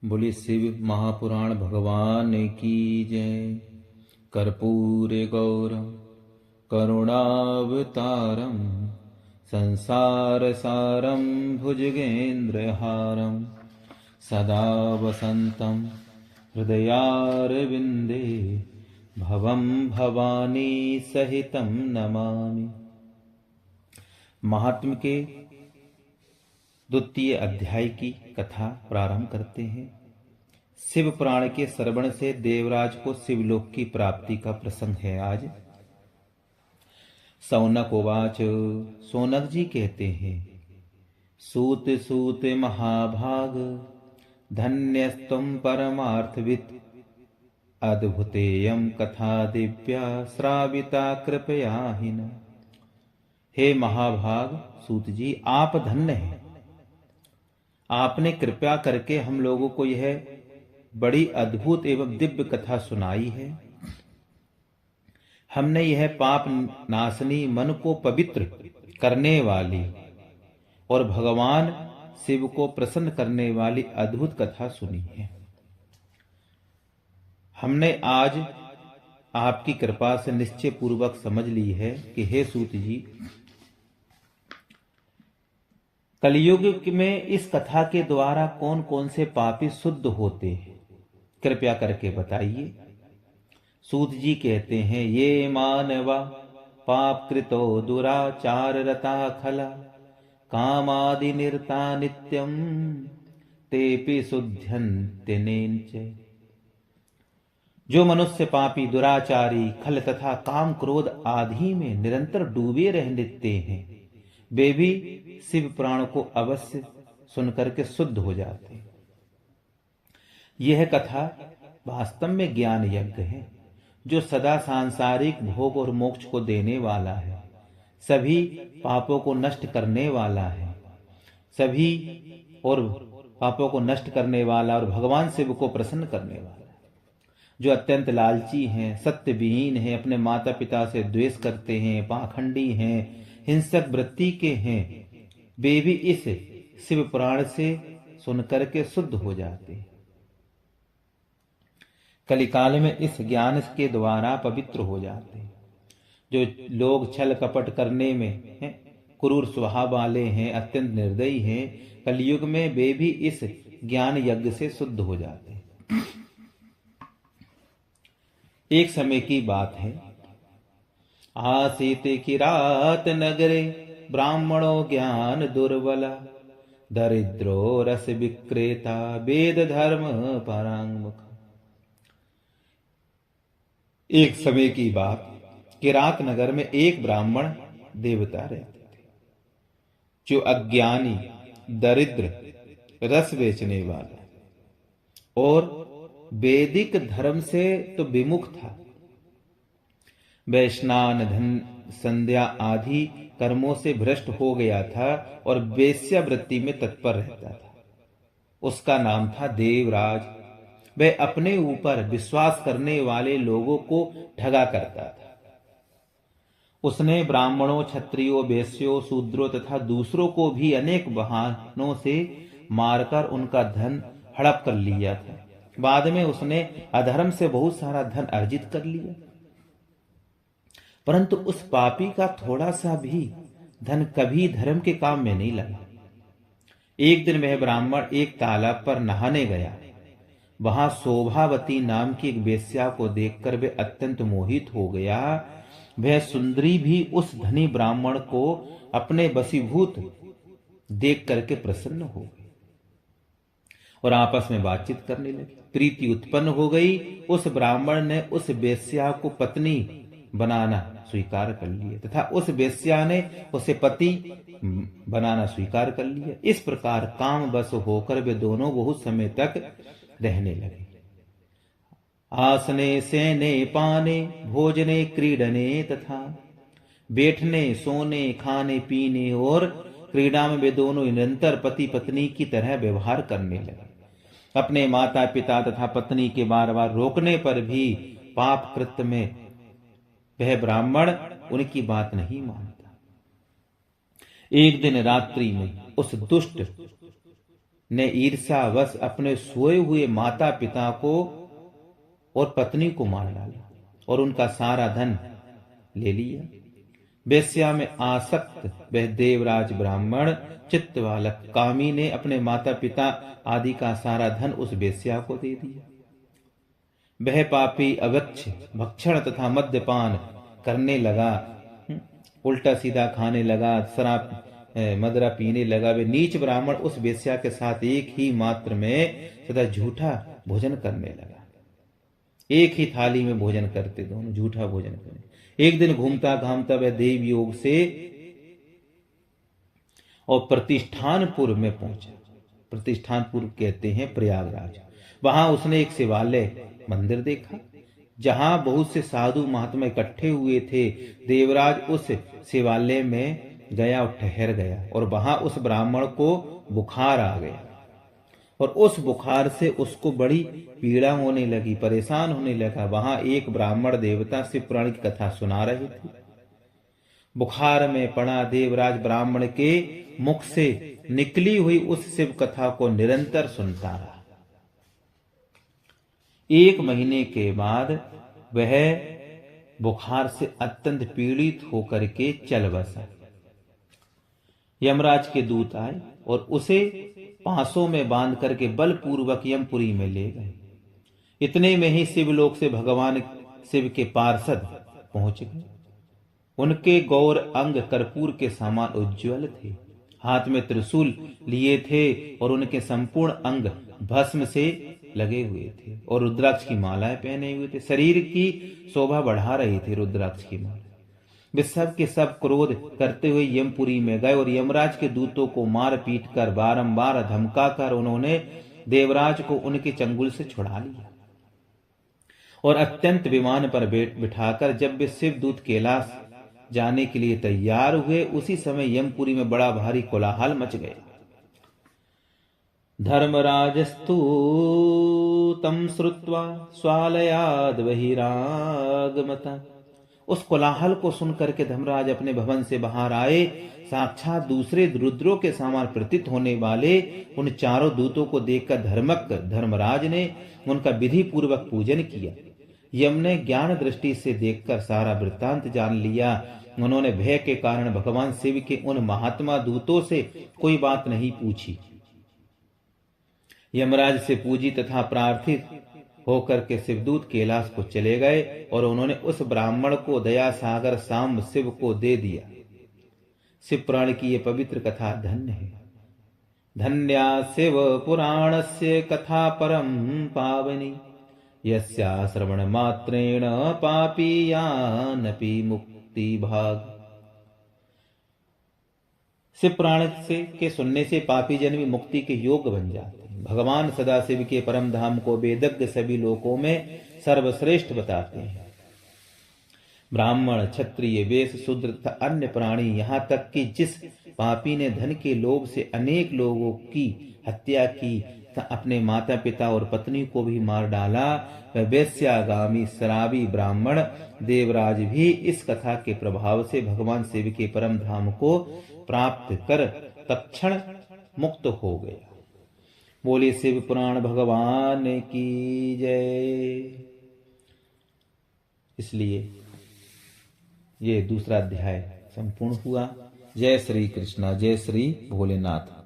बोले शिव महापुराण भगवान की जय। कर्पूरे गौरम करुणावतारम संसार सारम भुजगेन्द्रहारम सदा वसंतम हृदयारविंदे भवं भवानी सहितं नमामि। महात्म के द्वितीय अध्याय की कथा प्रारंभ करते हैं। शिव पुराण के श्रवण से देवराज को शिवलोक की प्राप्ति का प्रसंग है आज। सौनक उवाच, सौनक जी कहते हैं, सूत सूत महाभाग धन्यस्त्वं परमार्थवित्, अद्भुतेयं कथा दिव्या श्राविता कृपया हिन। हे महाभाग सूत जी, आप धन्य हैं। आपने कृपया करके हम लोगों को यह बड़ी अद्भुत एवं दिव्य कथा सुनाई है। हमने यह पाप नाशनी, मन को पवित्र करने वाली और भगवान शिव को प्रसन्न करने वाली अद्भुत कथा सुनी है। हमने आज आपकी कृपा से निश्चय पूर्वक समझ ली है कि हे सूत जी, कलयुग में इस कथा के द्वारा कौन कौन से पापी शुद्ध होते हैं, कृपया करके बताइए। सूत जी कहते हैं, ये मानवा पाप कृतो दुराचार रता खला, कामादि निरता नित्यम तेपि शुद्ध्यन्त्यनेच। जो मनुष्य पापी, दुराचारी, खल तथा काम क्रोध आदि में निरंतर डूबे रहते हैं, वे भी शिव पुराण को अवश्य सुनकर के शुद्ध हो जाते हैं। यह कथा वास्तव में ज्ञान यज्ञ है, जो सदा सांसारिक भोग और मोक्ष को देने वाला है, सभी पापों को नष्ट करने वाला है, सभी और पापों को नष्ट करने वाला और भगवान शिव को प्रसन्न करने वाला है। जो अत्यंत लालची हैं, सत्य विहीन हैं, अपने माता पिता से द्वेष करते हैं, पाखंडी हैं, हिंसक वृत्ति के हैं, वे भी इस शिव पुराण से सुनकर के शुद्ध हो जाते हैं। कलिकाल में इस ज्ञान के द्वारा पवित्र हो जाते हैं। जो लोग छल कपट करने में हैं, क्रूर स्वभाव वाले हैं, अत्यंत निर्दयी हैं, कलयुग में वे भी इस ज्ञान यज्ञ से शुद्ध हो जाते हैं। एक समय की बात है, आसीत किरात नगरे ब्राह्मणो ज्ञान दुर्बला, दरिद्रो रस विक्रेता वेद धर्म परांगमुख। एक समय की बात, किरात नगर में एक ब्राह्मण देवता रहते थे, जो अज्ञानी, दरिद्र, रस बेचने वाला और वैदिक धर्म से तो विमुख था। वह स्नान, धन, संध्या आदि कर्मों से भ्रष्ट हो गया था और वेश्यावृत्ति में तत्पर रहता था। उसका नाम था देवराज। वह अपने ऊपर विश्वास करने वाले लोगों को ठगा करता था। उसने ब्राह्मणों, क्षत्रियों, वैश्यों, शूद्रों तथा दूसरों को भी अनेक बहानों से मारकर उनका धन हड़प कर लिया था। बाद में उसने अधर्म से बहुत सारा धन अर्जित कर लिया, परंतु उस पापी का थोड़ा सा भी धन कभी धर्म के काम में नहीं लगा। एक दिन वह ब्राह्मण एक तालाब पर नहाने गया। वहां शोभावती नाम की एक वेश्या को देखकर वह अत्यंत मोहित हो गया। वह सुंदरी भी उस धनी ब्राह्मण को अपने वशीभूत देख करके प्रसन्न हो गई और आपस में बातचीत करने लगी। प्रीति उत्पन्न हो गई। उस ब्राह्मण ने उस वेश्या को पत्नी बनाना स्वीकार कर लिया तथा उस वेश्या ने उसे पति बनाना स्वीकार कर लिया। इस प्रकार काम बस होकर वे दोनों बहुत समय तक रहने लगे। आसने, सेने, पाने, भोजने, क्रीडने तथा बैठने, सोने, खाने, पीने और क्रीड़ा में वे दोनों निरंतर पति पत्नी की तरह व्यवहार करने लगे। अपने माता पिता तथा पत्नी के बार बार रोकने पर भी पाप कृत्य में वह ब्राह्मण उनकी बात नहीं मानता। एक दिन रात्रि में उस दुष्ट ने ईर्ष्यावश अपने सोए हुए माता पिता को और पत्नी को मार डाला और उनका सारा धन ले लिया। वेश्या में आसक्त वह देवराज ब्राह्मण चित्त बालक कामी ने अपने माता पिता आदि का सारा धन उस वेश्या को दे दिया। वह पापी अवक्ष भक्षण तथा मद्यपान करने लगा, उल्टा सीधा खाने लगा, शराब मदरा पीने लगा। वे नीच ब्राह्मण उस वेश्या के साथ एक ही मात्र में सदा झूठा भोजन करने लगा। एक ही थाली में भोजन करते, दोनों झूठा भोजन करते। एक दिन घूमता घामता वह देव योग से और प्रतिष्ठानपुर में पहुंचा। प्रतिष्ठानपुर कहते हैं प्रयागराज। वहां उसने एक शिवालय मंदिर देखा जहां बहुत से साधु महात्मा इकट्ठे हुए थे। देवराज उस शिवालय में गया और ठहर गया और वहां उस ब्राह्मण को बुखार आ गया और उस बुखार से उसको बड़ी पीड़ा होने लगी, परेशान होने लगा। वहां एक ब्राह्मण देवता शिव पुराण की कथा सुना रहे थे। बुखार में पड़ा देवराज ब्राह्मण के मुख से निकली हुई उस शिव कथा को निरंतर सुनता रहा। 1 महीने के बाद वह बुखार से अत्यंत पीड़ित होकर के चल बसा। यमराज के दूत आए और उसे पांसों में बांध करके बलपूर्वक यमपुरी में ले गए। इतने में ही शिवलोक से भगवान शिव के पार्षद पहुंच गए। उनके गौर अंग कर्पूर के समान उज्ज्वल थे, हाथ में त्रिशूल लिए थे और उनके संपूर्ण अंग भस्म से लगे हुए थे और रुद्राक्ष की मालाएं पहने हुए थे। शरीर की शोभा बढ़ा रही थी रुद्राक्ष की माला। वे सब के सब क्रोध करते हुए यमपुरी में गए और यमराज के दूतों को मार पीट कर बारंबार धमकाकर उन्होंने देवराज को उनके चंगुल से छुड़ा लिया और अत्यंत विमान पर बिठाकर जब वे शिव दूत कैलाश जाने के लिए तैयार हुए, उसी समय यमपुरी में बड़ा भारी कोलाहल मच गया। धर्मराजस्तु तम श्रुत्वा स्वालयाद बहिरागमता। उस कोलाहल को सुनकर के धर्मराज अपने भवन से बाहर आए। साक्षात दूसरे रुद्रों के समान प्रतीत होने वाले उन चारों दूतों को देखकर धर्मराज ने उनका विधि पूर्वक पूजन किया। यम ने ज्ञान दृष्टि से देखकर सारा वृत्तांत जान लिया। उन्होंने भय के कारण भगवान शिव के उन महात्मा दूतों से कोई बात नहीं पूछी। यमराज से पूजी तथा प्रार्थित होकर के शिवदूत कैलाश को चले गए और उन्होंने उस ब्राह्मण को दया सागर सांब शिव को दे दिया। शिव पुराण की यह पवित्र कथा धन्य है। धन्या शिव पुराणस्य कथा परम पावनी यस्या श्रवण मात्रेण पापीयानपि मुक्ति भाग। शिव पुराण के सुनने से पापी जन भी मुक्ति के योग्य बन जाते हैं। भगवान सदाशिव के परम धाम को वेदज्ञ सभी लोकों में सर्वश्रेष्ठ बताते हैं। ब्राह्मण, क्षत्रिय, वैश्य, शूद्र तथा अन्य प्राणी, यहाँ तक कि जिस पापी ने धन के लोभ से अनेक लोगों की हत्या की, अपने माता पिता और पत्नी को भी मार डाला, वह वैश्यागामी शराबी ब्राह्मण देवराज भी इस कथा के प्रभाव से भगवान शिव के परम धाम को प्राप्त कर तत्क्षण मुक्त हो गया। बोले शिव पुराण भगवान की जय। इसलिए ये दूसरा अध्याय संपूर्ण हुआ। जय श्री कृष्णा, जय श्री भोलेनाथ।